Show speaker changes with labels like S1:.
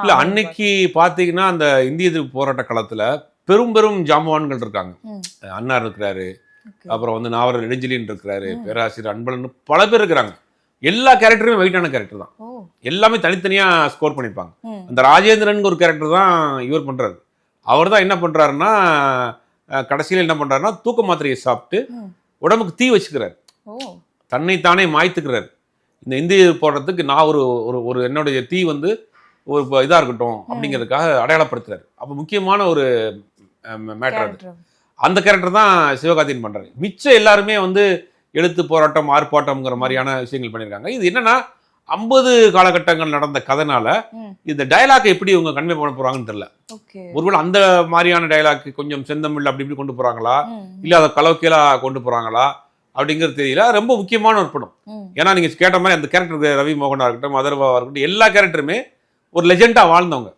S1: இல்ல அன்னைக்கு பாத்தீங்கன்னா அந்த இந்திய எதிர்ப்பு போராட்ட களத்துல பெரும் பெரும் ஜாம்பவான்கள் இருக்காங்க. அண்ணா இருக்கிறாரு, அப்புறம் வந்து நாவலர் நெடுஞ்செழியன் இருக்கிறாரு, பேராசிரியர் அன்பழகன், பல பேர் இருக்கிறாங்க. எல்லா கேரக்டருமே வெயிட்டான கேரக்டர் தான். எல்லாமே தனித்தனியா ஸ்கோர் பண்ணிருப்பாங்க. அந்த ராஜேந்திரன் ஒரு கேரக்டர் தான் இவர் பண்றாரு. அவர் தான் என்ன பண்றாருன்னா கடைசியில் என்ன பண்றாருன்னா தூக்க மாத்திரையை சாப்பிட்டு உடம்புக்கு தீ வச்சுக்கிறாரு, தன்னைத்தானே மாய்த்துக்கிறாரு. இந்த இந்திய போடுறதுக்கு நான் ஒரு என்னுடைய தீ வந்து ஒரு இதா இருக்கட்டும் அப்படிங்கிறதுக்காக அடையாளப்படுத்துறாரு. அப்ப முக்கியமான ஒரு மேட்டர் அது. அந்த கேரக்டர் தான் சிவகார்த்திகேயன் பண்றாரு. மிச்சம் எல்லாருமே வந்து எழுத்து போராட்டம், ஆர்ப்பாட்டம்ங்கிற மாதிரியான விஷயங்கள் பண்ணியிருக்காங்க. இது என்னன்னா 50 காலகட்டங்கள் நடந்த கதைனால இந்த டயலாக் எப்படி இவங்க கன்வே பண்ண போறாங்கன்னு தெரியல. ஒருவேளை அந்த மாதிரியான டயலாக் கொஞ்சம் செந்தமிழ் அப்படி இப்படி கொண்டு போறாங்களா, இல்ல அதை கலோக்கியலா கொண்டு போறாங்களா அப்படிங்கிறது தெரியல. ரொம்ப முக்கியமான ஒரு படம். ஏன்னா நீங்க கேட்ட மாதிரி அந்த கேரக்டர் ரவி மோகனா இருக்கட்டும், அதர்வாவா இருக்கட்டும், எல்லா கேரக்டருமே ஒரு லெஜெண்டா வாழ்ந்தவங்க.